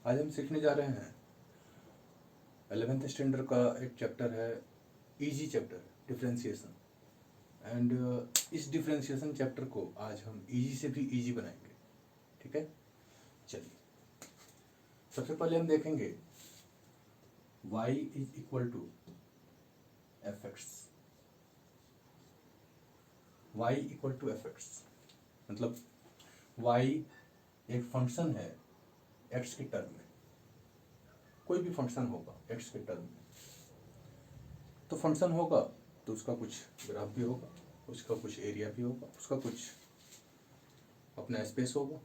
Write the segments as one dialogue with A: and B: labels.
A: आज हम सीखने जा रहे हैं 11th स्टैंडर्ड का एक चैप्टर है, इजी चैप्टर, डिफरेंशिएशन। एंड इस डिफरेंशिएशन चैप्टर को आज हम इजी से भी इजी बनाएंगे। ठीक है, चलिए सबसे पहले हम देखेंगे y is equal to f x. Y equal to f x मतलब y एक फंक्शन है x के टर्म में। कोई भी फंक्शन होगा x के टर्म में, तो फंक्शन होगा तो उसका कुछ ग्राफ भी होगा, उसका कुछ एरिया भी होगा, उसका कुछ अपना स्पेस होगा।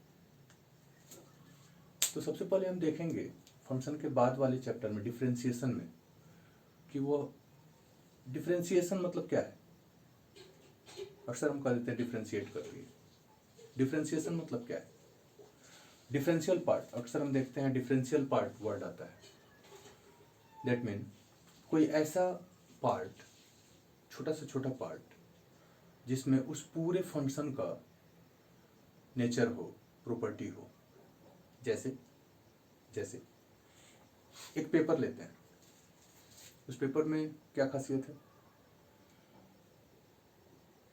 A: तो सबसे पहले हम देखेंगे फंक्शन के बाद वाले चैप्टर में डिफरेंशिएशन में कि वो डिफरेंशिएशन मतलब क्या है। अक्सर हम कह देते हैं डिफरेंशिएट कर रही है। डिफरेंशिएशन मतलब क्या है? डिफरेंशियल पार्ट, अक्सर हम देखते हैं डिफरेंशियल पार्ट वर्ड आता है। दैट मीन कोई ऐसा पार्ट, छोटा से छोटा पार्ट, जिसमें उस पूरे फंक्शन का नेचर हो, प्रॉपर्टी हो। जैसे जैसे एक पेपर लेते हैं, उस पेपर में क्या खासियत है?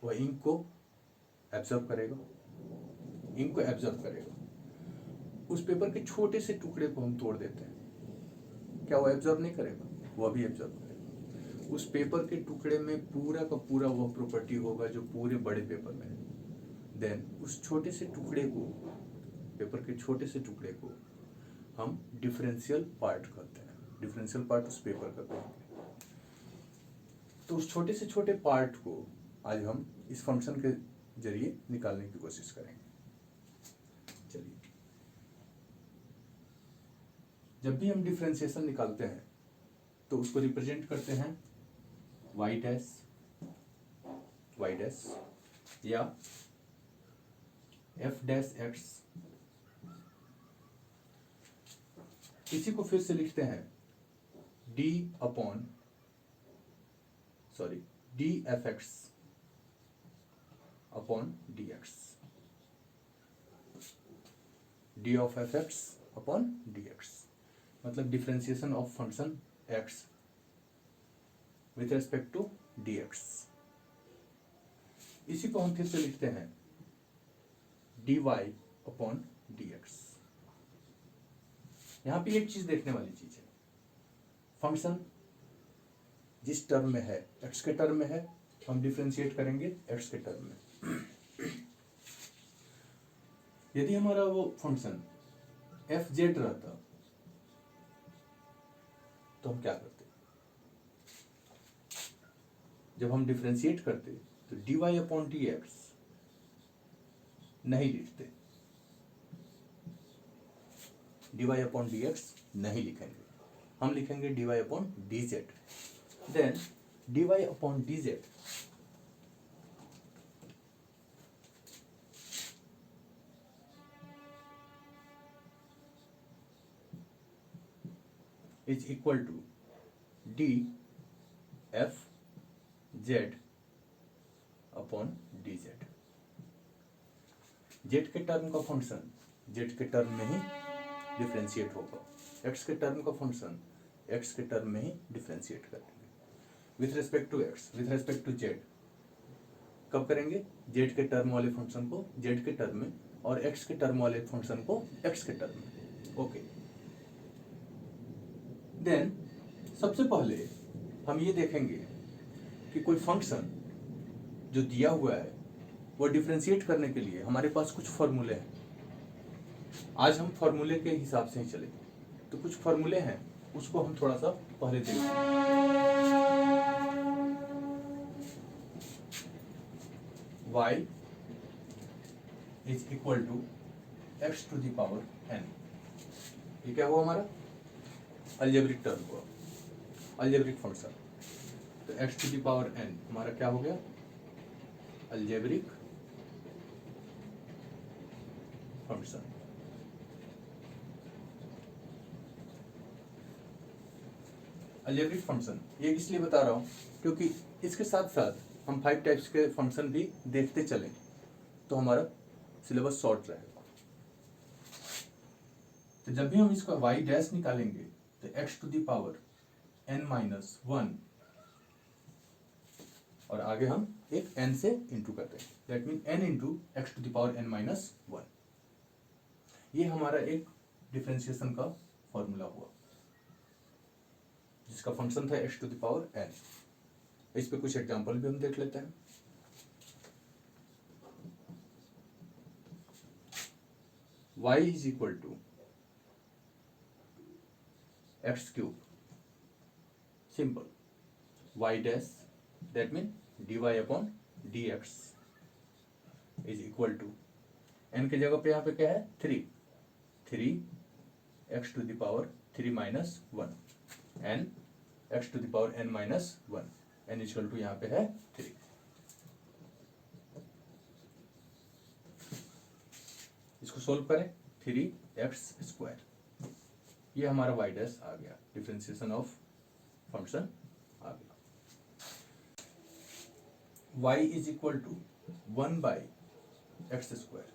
A: वह इंक को एब्जॉर्ब करेगा, इंक को एब्जॉर्ब करेगा। उस पेपर के छोटे से टुकड़े को हम तोड़ देते हैं, क्या वो एब्जॉर्ब नहीं करेगा? वह भी एब्जॉर्ब करेगा। उस पेपर के टुकड़े में पूरा का पूरा वह प्रॉपर्टी होगा जो पूरे बड़े पेपर में है। देन उस छोटे से टुकड़े को, पेपर के छोटे से टुकड़े को हम डिफरेंशियल पार्ट कहते हैं। डिफरेंशियल पार्ट उस पेपर का कहेंगे। तो उस छोटे से छोटे पार्ट को आज हम इस फंक्शन के जरिए निकालने की कोशिश करेंगे। चलिए, जब भी हम डिफरेंशिएशन निकालते हैं तो उसको रिप्रेजेंट करते हैं y डैश या f डैश एक्स। इसी को फिर से लिखते हैं d f x upon d x, d of f x upon d x मतलब differentiation of function x with respect to d x. इसी को हम फिर से लिखते हैं d y upon d x. यहां पे एक चीज देखने वाली चीज है, फंक्शन जिस टर्म में है, एक्स के टर्म में है, हम डिफरेंशिएट करेंगे एक्स के टर्म में। यदि हमारा वो फंक्शन एफ जेड रहता तो हम क्या करते? जब हम डिफरेंशिएट करते तो d y upon d x नहीं लिखते, d y upon d x नहीं लिखेंगे, हम लिखेंगे d y upon d z. Then d y upon d z is equal to d f z upon d z. Z के term का function z के term में ही डिफरेंशिएट होगा, एक्स के टर्म का फंक्शन एक्स के टर्म में ही डिफरेंशिएट करेंगे with respect to x, with respect to z. कब करेंगे? जेड के टर्म वाले फंक्शन को जेड के टर्म में और एक्स के टर्म वाले फंक्शन को एक्स के टर्म में। ओके, देन सबसे पहले हम ये देखेंगे कि कोई फंक्शन जो दिया हुआ है वो डिफरेंशिएट करने के लिए हमारे पास कुछ फॉर्मूले हैं। आज हम फॉर्मूले के हिसाब से ही चलेंगे। तो कुछ फॉर्मूले हैं, उसको हम थोड़ा सा पहले देखेंगे। y is equal to x to the power n। ये क्या हुआ? हमारा अलजेब्रिक टर्म हुआ, अलजेब्रिक फंक्शन। तो x to the power n हमारा क्या हो गया? Algebraic function. अलजेब्रिक फंक्शन ये इसलिए बता रहा हूँ क्योंकि इसके साथ साथ हम 5 टाइप्स के फंक्शन भी देखते चलें तो हमारा सिलेबस शॉर्ट रहेगा। तो जब भी हम इसका y डैश निकालेंगे तो x to the power n-1 और आगे हम एक n से इंटू करते हैं, that mean n into x to the power n-1। ये हमारा एक डिफरेंशिएशन का फॉर्मूला हुआ जिसका फंक्शन था x to the power n। इस पे कुछ एग्जांपल भी हम देख लेते हैं। y is equal to x cube, simple y dash that mean dy upon dx is equal to n के जगह पे यहाँ पे क्या है 3 x to the power 3 minus 1 n x to the power n minus 1 n equal to यहाँ पे है 3। इसको सोल्व करें 3x स्क्वायर, ये हमारा y डैश आ गया, डिफरेंशिएशन ऑफ फंक्शन आ गया। y is equal to 1 by x square,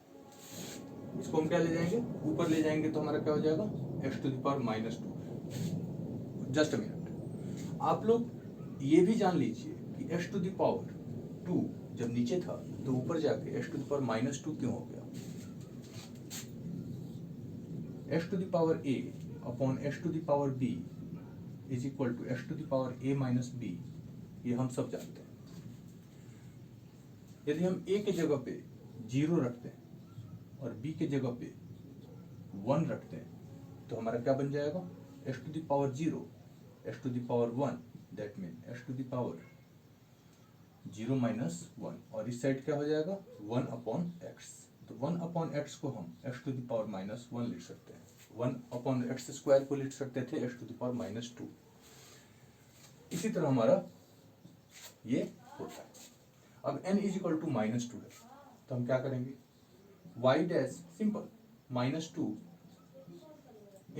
A: इसको हम क्या ले जाएंगे ऊपर ले जाएंगे तो हमारा क्या हो जाएगा x to the power -2। Just a minute, आप लोग ये भी जान लीजिए कि x टू द पावर 2 जब नीचे था तो ऊपर जाके x टू द पावर -2 क्यों हो गया। x to the power a upon x to the power b is equal to x to the power a minus b, ये हम सब जानते हैं। यदि हम a के जगह पे 0 रखते हैं और b के जगह पे 1 रखते हैं तो हमारा क्या बन जाएगा x to the power 0 x to the power 1, that mean x to the power 0 minus 1, और इस साइड क्या हो जाएगा 1 अपॉन x। तो 1 अपॉन x को हम x टू द पावर -1 लिख सकते हैं, 1 अपॉन एक्स स्क्वायर को लिख सकते थे x टू द पावर -2। इसी तरह हमारा ये होता है। अब n इज इक्वल टू -2 है तो हम क्या करेंगे y dash simple -2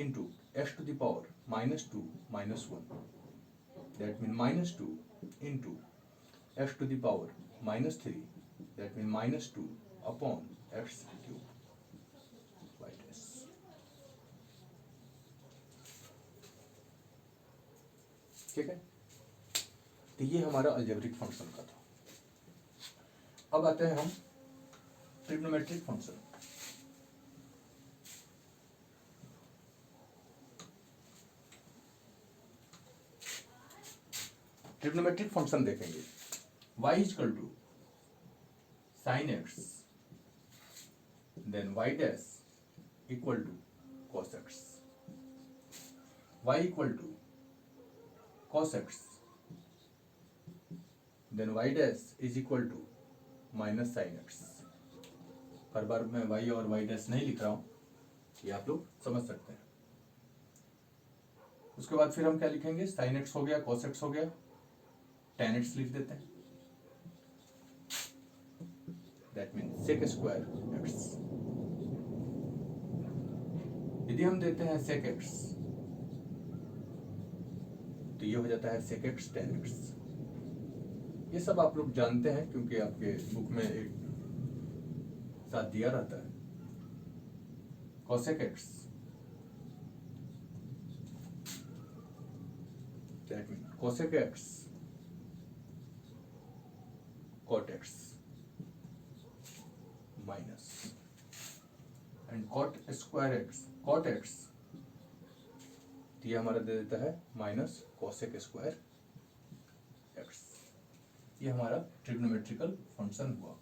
A: into x to the power -2 minus 1, that mean -2 into x to the power -3, that mean -2 upon x cube y dash. ठीक है, तो ये हमारा अलजेब्रिक फंक्शन का था। अब आते हैं हम ट्रिग्नोमेट्रिक फंक्शन। ट्रिग्नोमेट्रिक फंक्शन देखेंगे y is equal to sine x then y dash equal to cos x, y equal to cos x then y dash is equal to minus sine x. हर बार मैं y और y dash नहीं लिख रहा हूं, ये आप लोग समझ सकते हैं। उसके बाद फिर हम क्या लिखेंगे साइन एक्स हो गया, cos x हो गया, tan x लिख देते हैं, that mean sec square x। यदि हम देते हैं sec x तो ये हो जाता है sec x tan x। ये सब आप लोग जानते हैं क्योंकि आपके बुक में एक साथ दिया रहता है। cosec x that mean cosec x cot x minus and cot square x cot x, तो ये हमारा दे देता है माइनस cosec स्क्वायर x। ये हमारा ट्रिग्नोमेट्रिकल फंक्शन हुआ,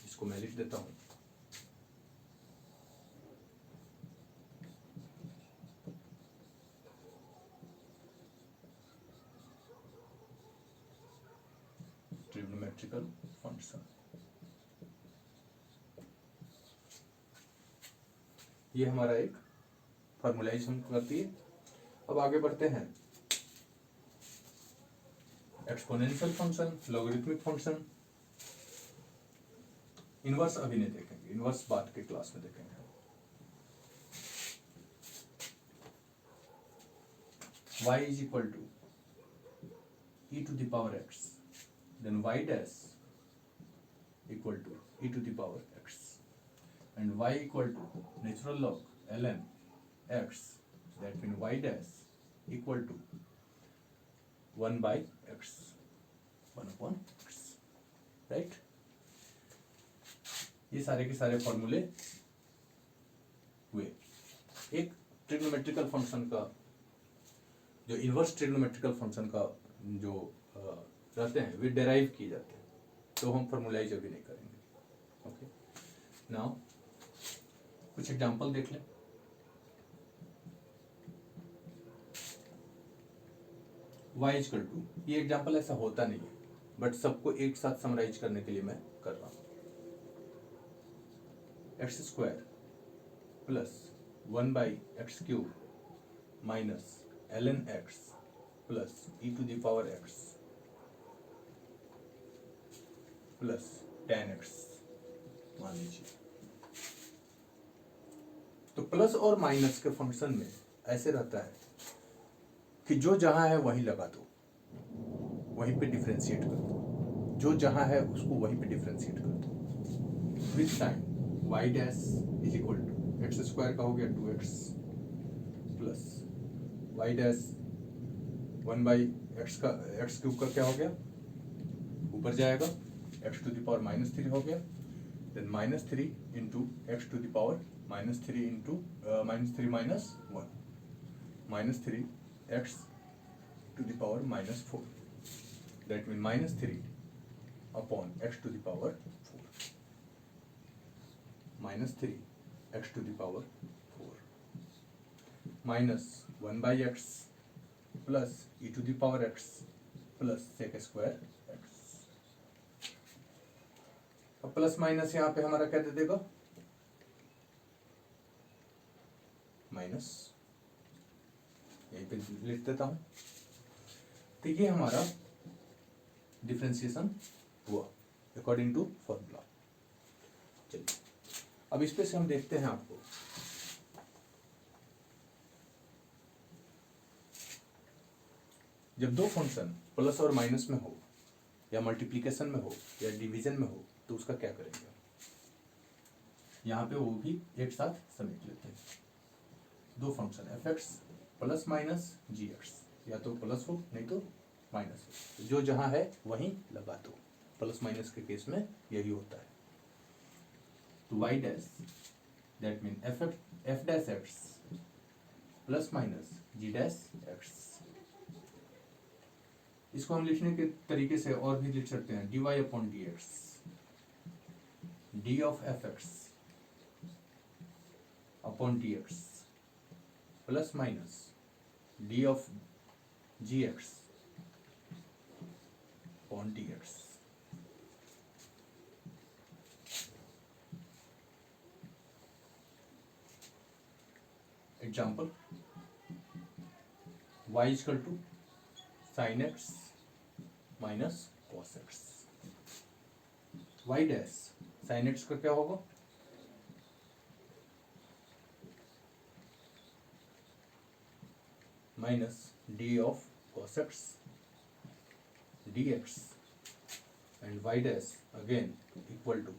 A: इसको मैं लिख देता हूं। ट्रिग्नोमेट्रिकल फंक्शन, ये हमारा एक फॉर्मुलाइज हम करती है। अब आगे बढ़ते हैं exponential function, logarithmic function. Inverse अभी नहीं देखेंगे, इनवर्स बाद के क्लास में देखेंगे। y is equal to e to the power x then y dash equal to e to the power x। and y equal to natural log ln x, that means y dash equal to 1 by x, 1 upon x, right. ये सारे के सारे फॉर्मूले हुए। एक trigonometrical function का जो inverse trigonometrical function का जो रहते हैं वे डेराइव किए जाते हैं, तो हम फॉर्मुलाइज अभी नहीं करेंगे। ओके, नाउ कुछ एग्जांपल देख लें। y इक्वल टू, ये एग्जांपल ऐसा होता नहीं है, बट सबको एक साथ समराइज करने के लिए मैं कर रहा हूं। X square plus 1 by x cube minus ln x plus e to the power x plus tan x मान लीजिए। तो प्लस और माइनस के फंक्शन में ऐसे रहता है कि जो जहां है वहीं लगा दो, वहीं पे डिफरेंशिएट कर दो, जो जहां है उसको वहीं पे डिफरेंशिएट कर दो। With sine y dash is equal to x square का हो गया 2x plus y dash 1 by x का एक्स क्यूब का क्या हो गया, ऊपर जाएगा x टू द पावर -3 हो गया, then -3 into x to the power -3 into -3 minus 1 -3 x to the power -4, that means -3 upon x to the power 4, -3 x to the power 4 minus 1 by x plus e to the power x plus sec square x। अब plus minus यहाँ पे हमारा क्या दे देगा, minus, यहीं पे लिख देता हूं। तो ये हमारा डिफरेंशिएशन हुआ अकॉर्डिंग टू फॉर्मूला। चलिए अब इस पे से हम देखते हैं आपको जब दो फंक्शन प्लस और माइनस में हो या मल्टीप्लिकेशन में हो या डिवीजन में हो तो उसका क्या करेंगे। यहाँ पे वो भी एक साथ समेट लेते हैं। दो function f x plus minus g x, या तो प्लस हो नहीं तो माइनस हो, जो जहां है वहीं लगा दो। प्लस माइनस के केस में यही होता है। तो y dash that mean f dash x plus minus g dash x, इसको हम लिखने के तरीके से और भी लिख सकते हैं, dy upon d x, d of f x upon d x plus minus d of g x upon d x. Example, y equal to sine x minus cos x. y dash sine x का क्या होगा, minus d of cos x dx and y dash again equal to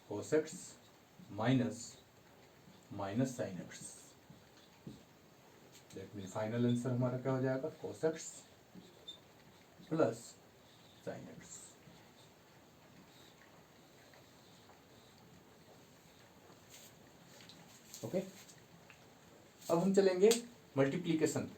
A: cos x minus sin x, that means final answer हमारा क्या हो जाएगा, cos x plus sin x। Okay, अब हम चलेंगे मल्टीप्लीकेशन पे।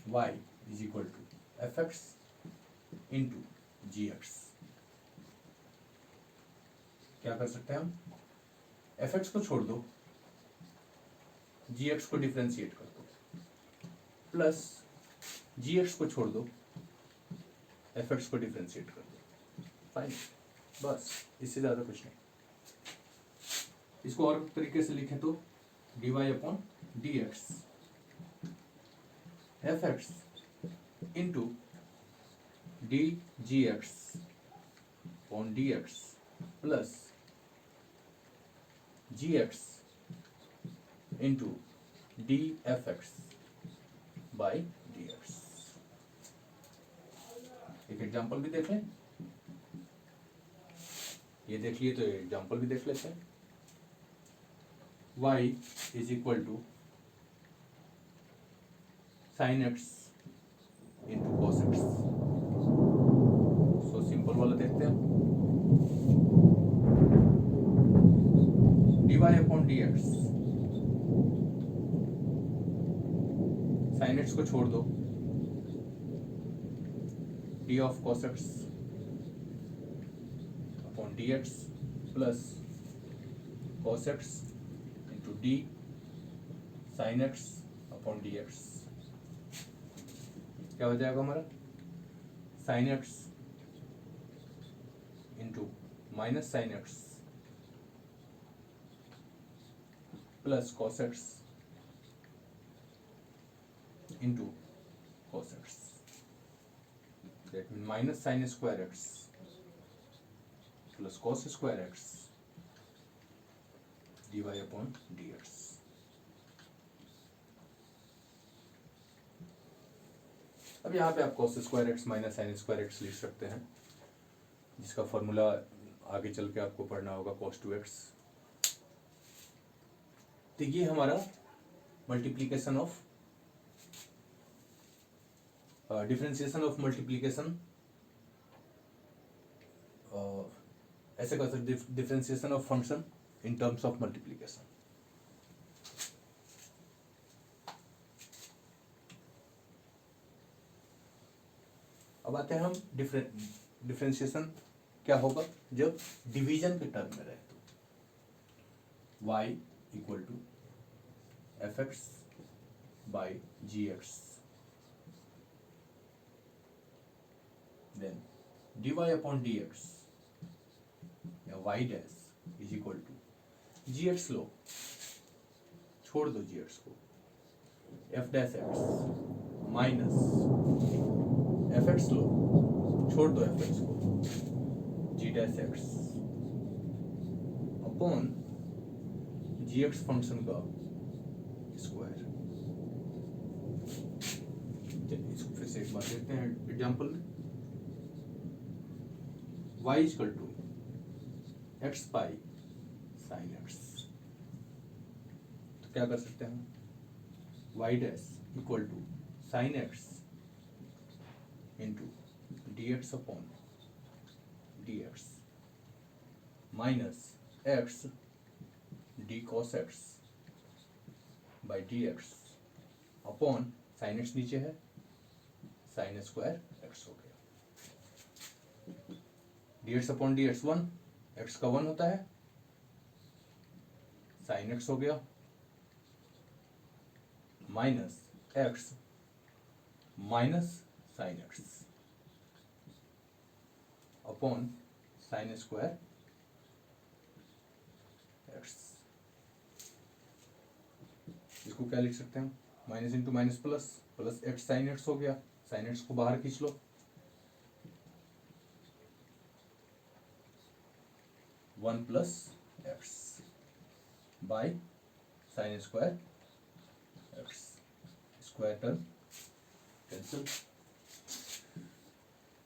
A: y is equal to f x into g x. क्या कर सकते हैं हम, एफ एक्स को छोड़ दो, जी एक्स को डिफ्रेंशिएट कर दो, प्लस जी एक्स को छोड़ दो, एफ एक्स को डिफ्रेंशिएट कर दो, फाइन, बस इससे ज़्यादा कुछ नहीं। इसको और तरीके से लिखें तो d y upon d x f x into d g x upon d x plus g x into d f x by d x. एक एग्जाम्पल भी देख लें, ये देख लिए तो एग्जाम्पल भी देख लेते हैं। y is equal to sine x into cos x. So simple वाला देखते हैं, d y upon d x, sine x को छोड़ दो, d of cos x upon d x plus cos x into d sine x upon d x. क्या हो जाएगा हमारा, sine x into minus sine x plus cos x into cos x, that mean minus sine square x plus cos square x D y upon d x. अब यहाँ पे आप cos square x minus sine square x लिख सकते हैं, जिसका formula आगे चल के आपको पढ़ना होगा, कॉस टू एक्स। तो ये हमारा multiplication of differentiation of multiplication, ऐसे कर सकते differentiation of function in terms of multiplication. अब आते हैं हम डिफरेंशिएशन क्या होगा जब डिवीजन के टर्म में रहे, तो y equal to f x by g x, then d y upon d x या y dash is equal to g x लो, छोड़ दो जी एक्स को, f dash x minus f x लो, छोड़ दो एफ एक्स को, g dash x upon g x function का स्क्वायर। इसको फिर से एक बार देखते हैं एग्जाम्पल में, y equal to x pi sine x, तो क्या कर सकते हैं हम, y dash equal to sine x into d x upon d x minus x d cos x by d x upon sine x नीचे है, sine square x हो गया, d x upon d x 1, x का 1 होता है, sine x हो गया minus x minus sine x upon sine square x. इसको क्या लिख सकते हैं, minus into minus plus, plus x sine x हो गया, साइन एक्स को बाहर खींच लो, 1 plus x by sine square x, square term cancel,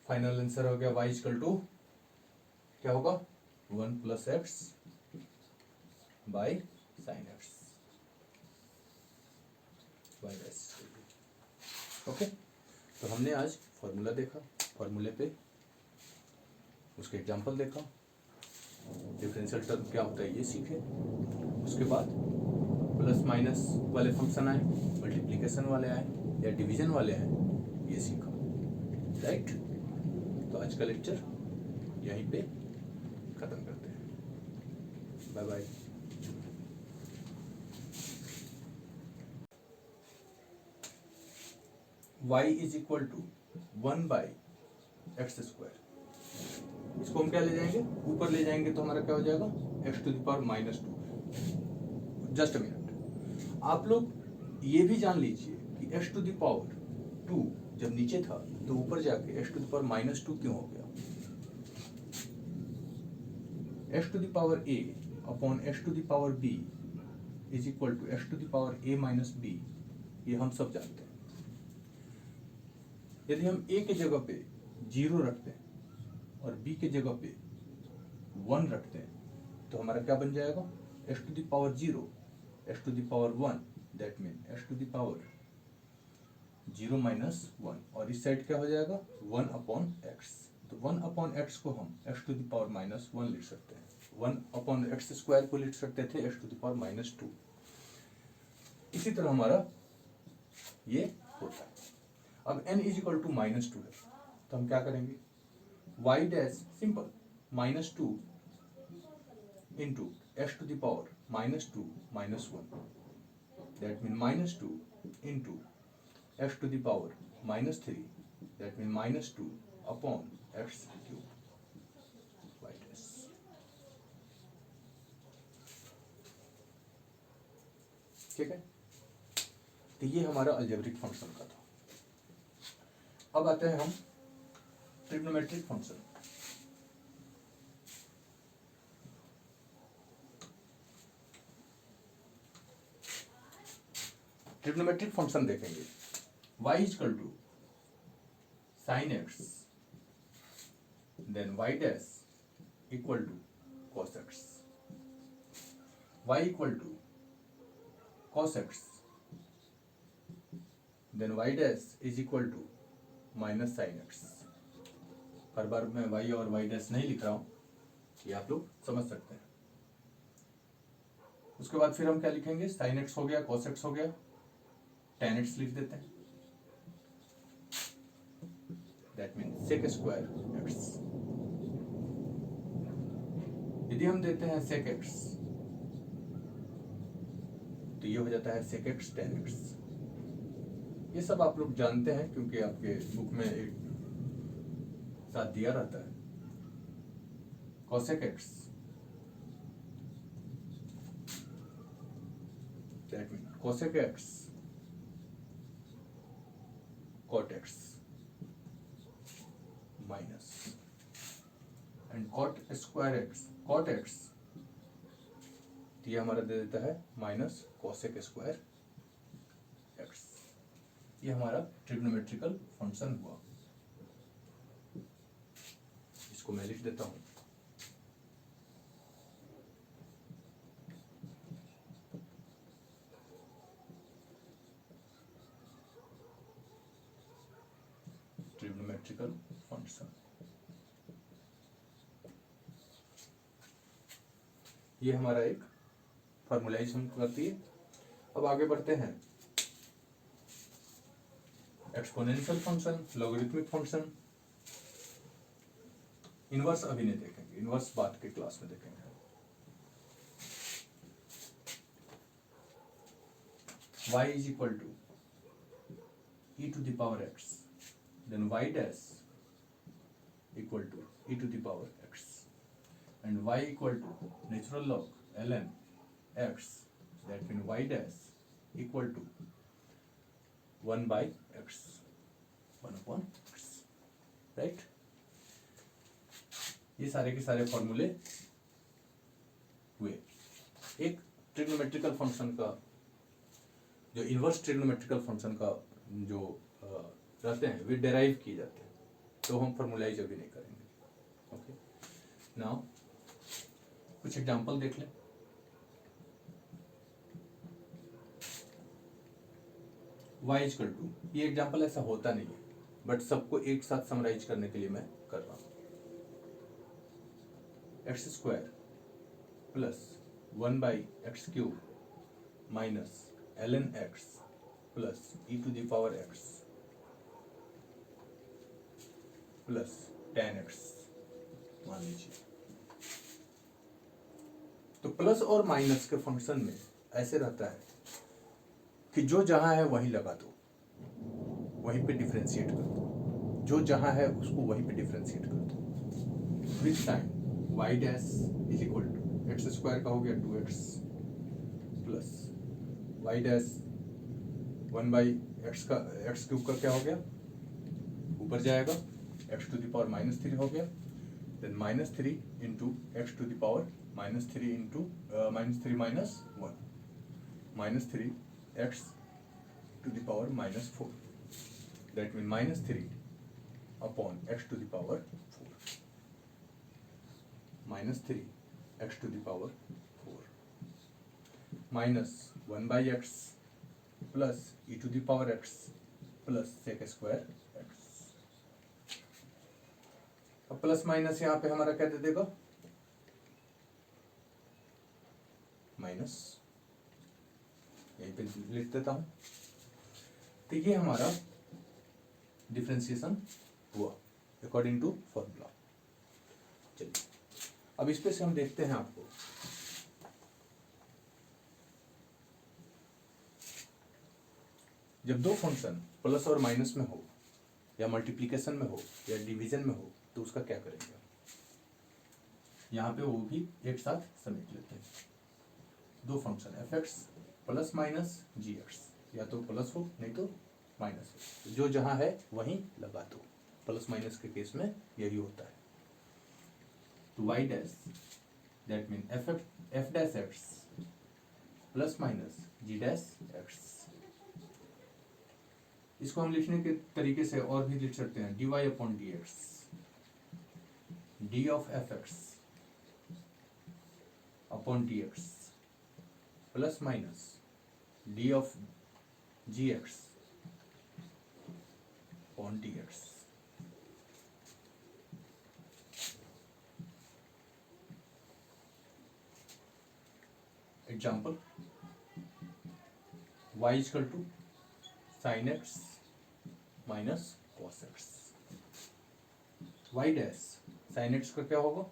A: final answer हो गया y इक्वल टू क्या होगा, 1 plus x by sine x by x. Okay, तो हमने आज फॉर्मूला देखा, फॉर्मूले पे उसके एग्जाम्पल देखा, डिफरेंशियल टर्म क्या होता है ये सीखे, उसके बाद प्लस माइनस वाले फंक्शन आए, मल्टीप्लिकेशन वाले आए या डिवीजन वाले आए, ये सीखा, राइट। तो आज का लेक्चर यहीं पे खत्म करते हैं, bye bye. y is equal to 1 by x square, इसको हम क्या ले जाएंगे, ऊपर ले जाएंगे तो हमारा क्या हो जाएगा, x to the power -2। Just a minute, आप लोग ये भी जान लीजिए कि x टू द पावर 2 जब नीचे था तो ऊपर जाके x टू द पावर -2 क्यों हो गया, x to the power a upon x to the power b is equal to x to the power a minus b, ये हम सब जानते हैं। यदि हम ए के जगह पे 0 रखते हैं और बी के जगह पे 1 रखते हैं तो हमारा क्या बन जाएगा, x to the power 0 x to the power 1, that mean x to the power 0 minus 1, और इस साइड क्या हो जाएगा 1 अपॉन एक्स। तो 1 अपॉन एक्स को हम x to the power minus 1 लिख सकते हैं, 1 अपॉन एक्स स्क्वायर को लिख सकते थे x to the power minus 2। इसी तरह हमारा ये होता है। अब n is equal to minus 2 है तो हम क्या करेंगे, y dash simple minus 2 into x to the power minus 2 minus 1, that mean minus 2 into x to the power minus 3, that mean minus 2 upon x cube y dash. ठीक है, तो ये हमारा अलजेब्रिक फंक्शन का था। अब आते हैं हम ट्रिग्नोमेट्रिक फंक्शन। ट्रिग्नोमेट्रिक फंक्शन देखेंगे, y is equal to sine x then y dash equal to cos x, y equal to cos x then y dash is equal to minus sine x. हर बार मैं y और y dash नहीं लिख रहा हूं, ये आप लोग समझ सकते हैं। उसके बाद फिर हम क्या लिखेंगे, साइन एक्स हो गया, कॉस एक्स हो गया, टेन एक्स लिख देते हैं, that mean sec square x. यदि हम देते हैं सेक एक्स तो ये हो जाता है सेक एक्स टेन एक्स। ये सब आप लोग जानते हैं क्योंकि आपके बुक में एक साथ दिया रहता है। Cosec x that mean cosec x cot x minus and cot square x cot x, तो ये हमारा दे देता है माइनस कोसेक स्क्वायर एक्स। ये हमारा ट्रिग्नोमेट्रिकल फंक्शन हुआ। इसको मैं लिख देता हूं, ट्रिग्नोमेट्रिकल फंक्शन। ये हमारा एक फॉर्मूलाइज हम करती है। अब आगे बढ़ते हैं, exponential function, logarithmic function, inverse अभी नहीं देखेंगे, इनवर्स बाद के क्लास में देखेंगे। y is equal to e to the power x, then y dash equal to e to the power x and y equal to natural log ln x, that mean y dash equal to 1 by x, 1 upon x, right. ये सारे के सारे फॉर्मूले हुए। एक trigonometrical function का जो inverse trigonometrical function का जो रहते हैं वे डेराइव किए जाते हैं, तो हम फॉर्मूलाइज अभी नहीं करेंगे। ओके, नाउ कुछ एग्जांपल देख लें। y इक्वल टू, ये एग्जाम्पल ऐसा होता नहीं है बट सबको एक साथ समराइज करने के लिए मैं कर रहा हूं, x square plus 1 by x cube minus ln x plus e to the power x plus tan x मान लीजिए। तो प्लस और माइनस के फंक्शन में ऐसे रहता है कि जो जहां है वहीं लगा दो, वहीं पे डिफरेंशिएट कर दो, जो जहां है उसको वहीं पे डिफरेंशिएट कर दो। With time y dash is equal to x square का हो गया 2x plus y dash 1 by x का एक्स क्यूब का क्या हो गया, ऊपर जाएगा x टू द पावर -3 हो गया, then -3 into x to the power -3 into -3 -1 -3x to the power -4. That means -3 upon x to the power 4. -3 x to the power 4 minus 1 by x plus e to the power x plus sec square x. अब plus minus यहाँ पे हमारा क्या दे देगा, minus, यहीं पे लिख देता हूं। तो ये हमारा डिफरेंशिएशन हुआ अकॉर्डिंग टू फॉर्मूला। चलिए अब इस पे से हम देखते हैं आपको जब दो फंक्शन प्लस और माइनस में हो या मल्टीप्लिकेशन में हो या डिवीजन में हो तो उसका क्या करेंगे। यहाँ पे वो भी एक साथ समेट लेते हैं। दो function f x plus minus g x, या तो प्लस हो नहीं तो माइनस हो, जो जहाँ है वहीं लगा दो। प्लस माइनस के केस में यही होता है। तो y dash that mean f dash x plus minus g dash x. इसको हम लिखने के तरीके से और भी लिख सकते हैं, d y upon d x, d of f x upon d x plus minus d of g x upon d x. Example, y equal to sine x minus cos x. Y dash sine x का क्या होगा,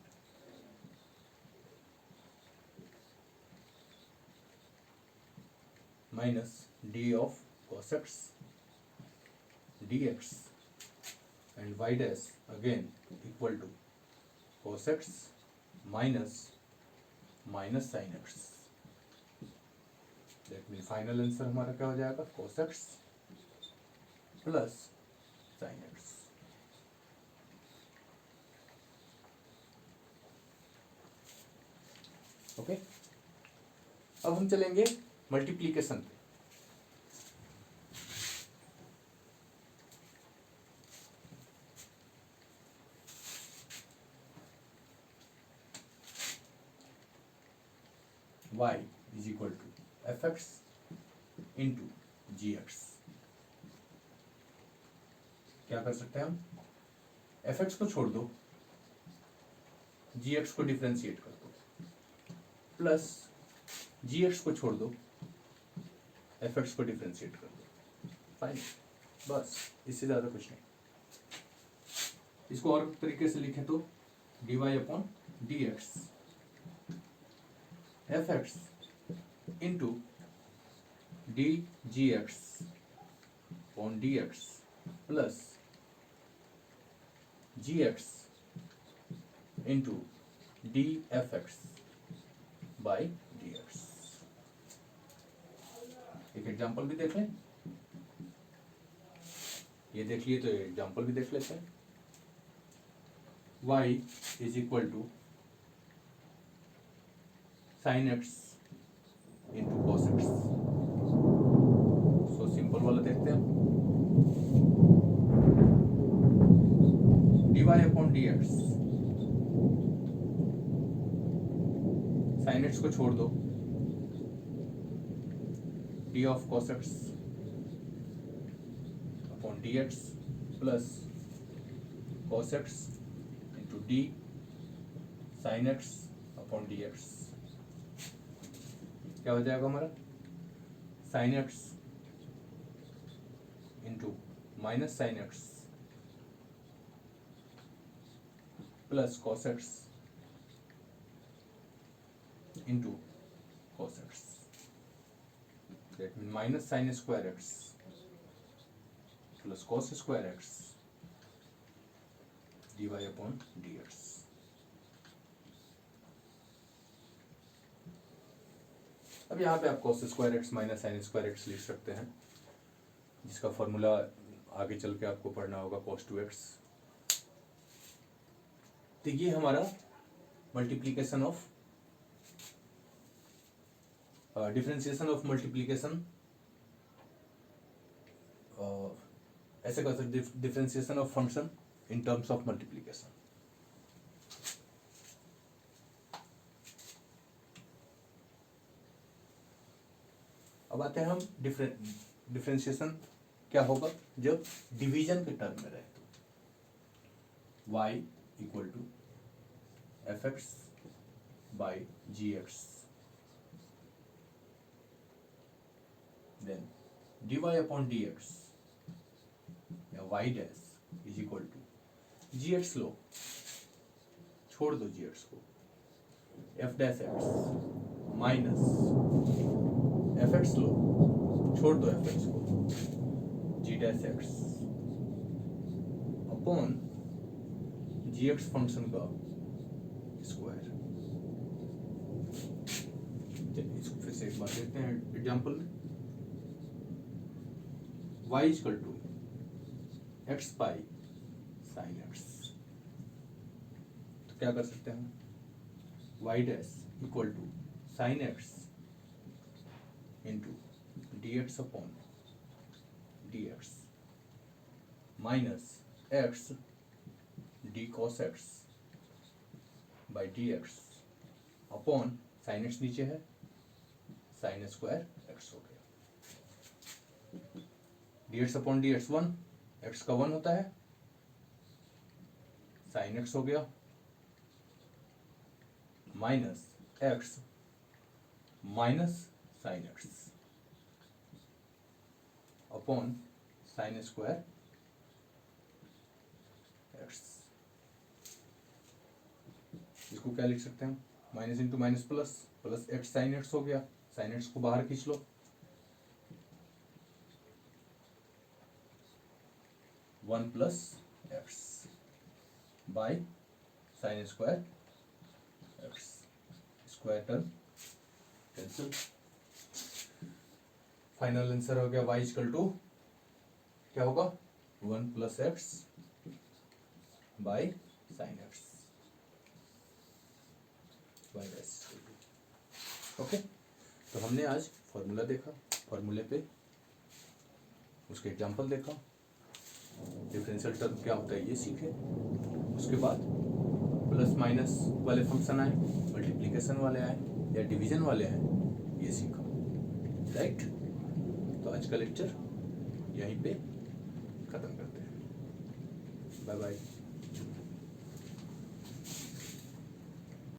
A: minus d of cos x d x, and y dash again equal to cos x minus minus sine x. That mean final answer हमारा क्या हो जाएगा, cos x plus sine x. Okay, अब हम चलेंगे मल्टीप्लीकेशन पे। y is equal to f x into g x. क्या कर सकते हैं हम, एफ एक्स को छोड़ दो, जी एक्स को डिफ्रेंशिएट कर दो, प्लस जी एक्स को छोड़ दो, एफ एक्स को डिफ्रेंशिएट कर दो, फाइन, बस इससे ज़्यादा कुछ नहीं। इसको और तरीके से लिखें तो d y upon d x f x into d g x upon d x plus g x into d f x by d x. एक एग्जाम्पल भी देख लें, ये देख लिए तो एग्जाम्पल भी देख लेते हैं। y is equal to sine x into cos x. So simple वाला देखते हैं, d y upon d x, sine x को छोड़ दो, d of cos x upon d x plus cos x into d sine x upon d x. क्या हो जाएगा हमारा, sine x into minus sine x plus cos x into cos x. That mean minus sine square x plus cos square x D y upon d x. अब यहाँ पे आप cos square x minus sine square x लिख सकते हैं, जिसका formula आगे चल के आपको पढ़ना होगा, कॉस 2x। तो ये हमारा multiplication of differentiation of multiplication, ऐसे कर सकते differentiation of function in terms of multiplication. अब आते हैं हम डिफरेंशिएशन क्या होगा जब डिवीजन के टर्म में रहे तो y equal to f x by g x, then d y upon d x या y dash is equal to g x लो, छोड़ दो जी एक्स को, f dash x minus f x लो, छोड़ दो एफ एक्स को, g dash x upon g x function का स्क्वायर। इसको फिर से एक बार देखते हैं एग्जाम्पल में, y equal to x by sine x, तो क्या कर सकते हैं हम, y dash equal to sine x into d x upon d x minus x d cos x by d x upon sine x नीचे है, sine square x हो गया, d x upon d x 1, x का 1 होता है, sine x हो गया minus x minus sine x upon sine square x. इसको क्या लिख सकते हैं, minus into minus plus, plus x sine x हो गया, साइन एक्स को बाहर खींच लो, one plus x by sine square x, square term cancel, final answer हो गया y इक्वल टू क्या होगा, 1 plus x by sine x by x. Okay, तो हमने आज फॉर्मूला देखा, फॉर्मूले पे उसके एग्जांपल देखा, डिफरेंशियल टर्म क्या होता है ये सीखे, उसके बाद प्लस माइनस वाले फंक्शन आए, मल्टीप्लिकेशन वाले आए या डिवीजन वाले आए, ये सीखा, राइट। तो आज का लेक्चर यहीं पे खत्म करते हैं, बाय बाय।